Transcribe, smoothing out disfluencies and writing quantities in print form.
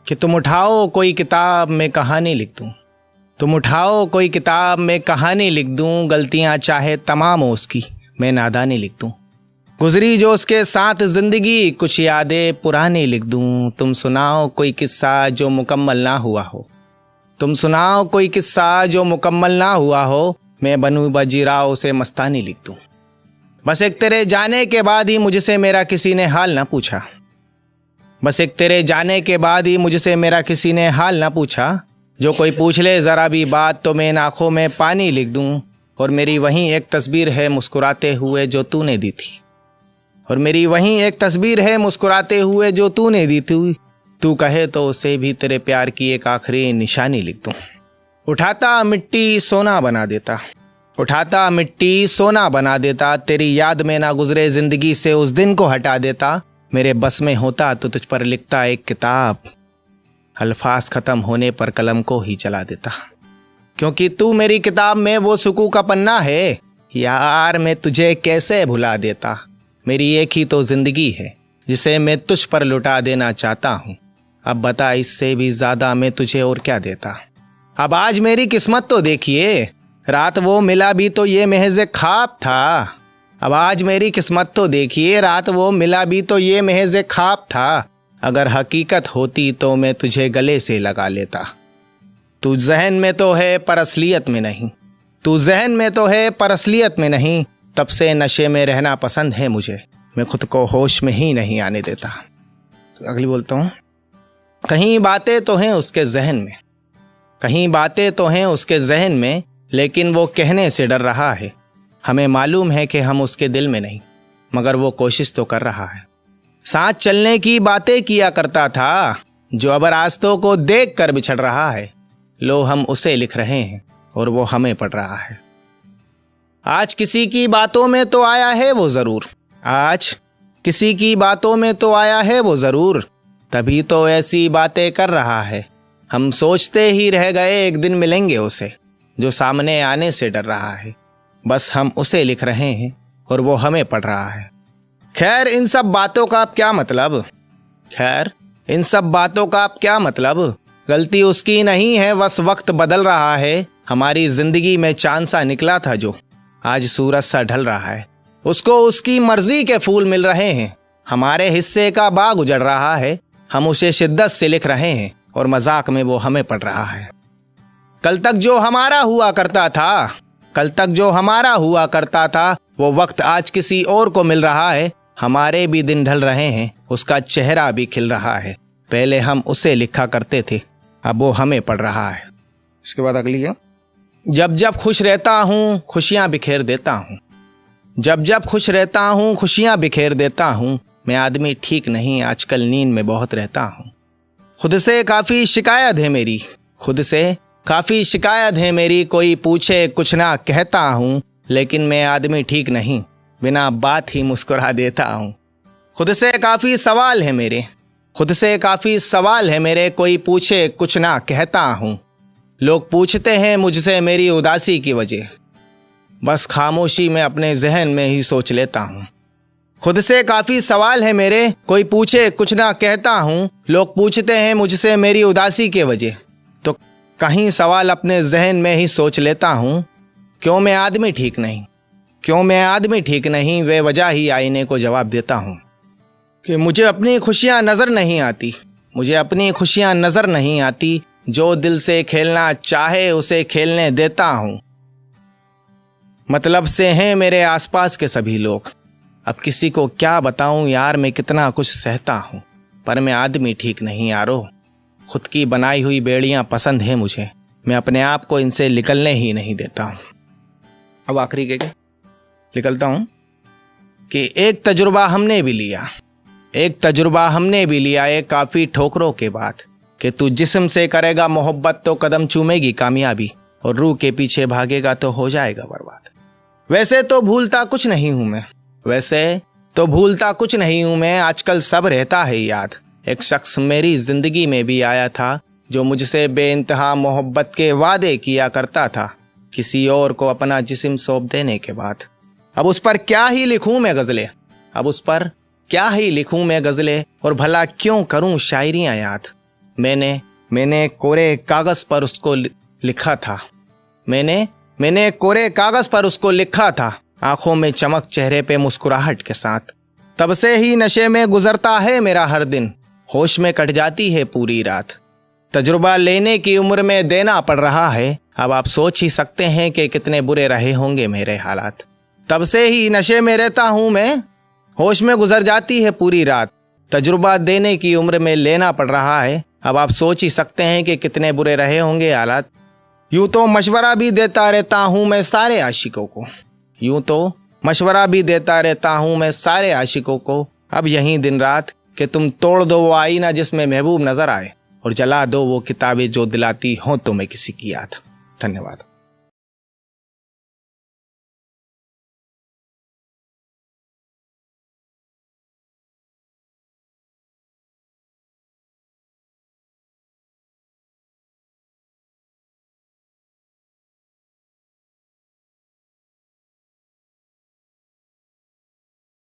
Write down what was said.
कि तुम उठाओ कोई किताब में कहानी लिख दूं, तुम उठाओ कोई किताब में कहानी लिख दूं, गलतियां चाहे तमाम हो उसकी मैं नादानी लिख दूं, गुजरी जो उसके साथ जिंदगी कुछ यादें पुरानी लिख दूं। तुम सुनाओ कोई किस्सा जो मुकम्मल ना हुआ हो, तुम सुनाओ कोई किस्सा जो मुकम्मल ना हुआ हो, मैं बनूं बाजीराव उसे मस्तानी लिख दूं। बस एक तेरे जाने के बाद ही मुझसे मेरा किसी ने हाल ना पूछा, बस एक तेरे जाने के बाद ही मुझसे मेरा किसी ने हाल ना पूछा, जो कोई पूछ ले ज़रा भी बात तो मैं इन आँखों में पानी लिख दूं। और मेरी वहीं एक तस्वीर है मुस्कुराते हुए जो तूने दी थी, और मेरी वहीं एक तस्वीर है मुस्कुराते हुए जो तूने दी थी, तू कहे तो उसे भी तेरे प्यार की एक आखिरी निशानी लिख दूं। उठाता मिट्टी सोना बना देता, उठाता मिट्टी सोना बना देता, तेरी याद में ना गुजरे जिंदगी से उस दिन को हटा देता। मेरे बस में होता तो तुझ पर लिखता एक किताब, अल्फाज खत्म होने पर कलम को ही जला देता। क्योंकि तू मेरी किताब में वो सुकून का पन्ना है, यार मैं तुझे कैसे भुला देता। मेरी एक ही तो जिंदगी है जिसे मैं तुझ पर लुटा देना चाहता हूँ, अब बता इससे भी ज्यादा मैं तुझे और क्या देता। अब आज मेरी किस्मत तो देखिए, रात वो मिला भी तो ये महज एक ख्वाब था। अब आज मेरी किस्मत तो देखिए, रात वो मिला भी तो ये महज एक ख्वाब था। अगर हकीकत होती तो मैं तुझे गले से लगा लेता। तू जहन में तो है पर असलियत में नहीं, तू जहन में तो है पर असलियत में नहीं, तब से नशे में रहना पसंद है मुझे, मैं खुद को होश में ही नहीं आने देता। तो अगली बोलता हूँ, कहीं बातें तो हैं उसके जहन में, कहीं बातें तो हैं उसके जहन में, लेकिन वो कहने से डर रहा है। हमें मालूम है कि हम उसके दिल में नहीं, मगर वो कोशिश तो कर रहा है। साथ चलने की बातें किया करता था, जो अब रास्तों को देख कर बिछड़ रहा है। लो हम उसे लिख रहे हैं और वो हमें पढ़ रहा है। आज किसी की बातों में तो आया है वो जरूर, आज किसी की बातों में तो आया है वो जरूर, तभी तो ऐसी बातें कर रहा है। हम सोचते ही रह गए एक दिन मिलेंगे उसे, जो सामने आने से डर रहा है। बस हम उसे लिख रहे हैं और वो हमें पढ़ रहा है। खैर इन सब बातों का अब क्या मतलब, खैर इन सब बातों का अब क्या मतलब। गलती उसकी नहीं है, बस वक्त बदल रहा है। हमारी जिंदगी में चांद सा निकला था जो आज सूरज सा ढल रहा है। उसको उसकी मर्जी के फूल मिल रहे हैं, हमारे हिस्से का बाग उजड़ रहा है। हम उसे शिद्दत से लिख रहे हैं और मजाक में वो हमें पढ़ रहा है। कल तक जो हमारा हुआ करता था, कल तक जो हमारा हुआ करता था, वो वक्त आज किसी और को मिल रहा है। हमारे भी दिन ढल रहे हैं, उसका चेहरा भी खिल रहा है। पहले हम उसे लिखा करते थे, अब वो हमें पढ़ रहा है। इसके बाद अगली है, जब जब खुश रहता हूँ खुशियाँ बिखेर देता हूँ, जब जब खुश रहता हूँ खुशियाँ बिखेर देता हूँ। मैं आदमी ठीक नहीं, आजकल नींद में बहुत रहता हूँ। खुद से काफ़ी शिकायत है मेरी, खुद से काफ़ी शिकायत है मेरी। कोई पूछे कुछ ना कहता हूँ, लेकिन मैं आदमी ठीक नहीं, बिना बात ही मुस्कुरा देता हूँ। खुद से काफ़ी सवाल है मेरे, खुद से काफ़ी सवाल है मेरे। कोई पूछे कुछ ना कहता हूँ, लोग पूछते हैं मुझसे मेरी उदासी की वजह, बस खामोशी में अपने जहन में ही सोच लेता हूँ। खुद से काफ़ी सवाल है मेरे, कोई पूछे कुछ ना कहता हूँ। लोग पूछते हैं मुझसे मेरी उदासी की वजह, तो कहीं सवाल अपने जहन में ही सोच लेता हूँ। क्यों मैं आदमी ठीक नहीं, क्यों मैं आदमी ठीक नहीं, वे वजह ही आईने को जवाब देता हूँ कि मुझे अपनी खुशियाँ नज़र नहीं आती, मुझे अपनी खुशियाँ नज़र नहीं आती। जो दिल से खेलना चाहे उसे खेलने देता हूँ। मतलब से हैं मेरे आसपास के सभी लोग, अब किसी को क्या बताऊँ यार, मैं कितना कुछ सहता हूँ, पर मैं आदमी ठीक नहीं यारो। खुद की बनाई हुई बेड़ियाँ पसंद है मुझे, मैं अपने आप को इनसे निकलने ही नहीं देता हूँ। अब आखिरी के निकलता हूँ कि एक तजुर्बा हमने भी लिया, एक तजुर्बा हमने भी लिया एक काफ़ी ठोकरों के बाद, कि तू जिस्म से करेगा मोहब्बत तो कदम चूमेगी कामयाबी, और रूह के पीछे भागेगा तो हो जाएगा बर्बाद। वैसे तो भूलता कुछ नहीं हूँ मैं, वैसे तो भूलता कुछ नहीं हूँ मैं, आजकल सब रहता है याद। एक शख्स मेरी जिंदगी में भी आया था, जो मुझसे बेइंतहा मोहब्बत के वादे किया करता था, किसी और को अपना जिस्म सौंप देने के बाद। अब उस पर क्या ही लिखूं मैं गज़लें, अब उस पर क्या ही लिखूं मैं गज़लें, और भला क्यों करूं शायरियाँ याद। मैंने कोरे कागज पर उसको लिखा था। मैंने कोरे कागज पर उसको लिखा था, आंखों में चमक, चेहरे पे मुस्कुराहट के साथ। तब से ही नशे में गुजरता है मेरा हर दिन, होश में कट जाती है पूरी रात। तजुर्बा लेने की उम्र में देना पड़ रहा है, अब आप सोच ही सकते हैं कि कितने बुरे रहे होंगे मेरे हालात। तब से ही नशे में रहता हूं मैं, होश में गुजर जाती है पूरी रात। तजुर्बा देने की उम्र में लेना पड़ रहा है, अब आप सोच ही सकते हैं कि कितने बुरे रहे होंगे हालात। यूं तो मशवरा भी देता रहता हूं मैं सारे आशिकों को, यूं तो मशवरा भी देता रहता हूं मैं सारे आशिकों को। अब यहीं दिन रात कि तुम तोड़ दो वो आईना जिसमें महबूब नजर आए, और जला दो वो किताबें जो दिलाती हों तुम्हें किसी की याद। धन्यवाद।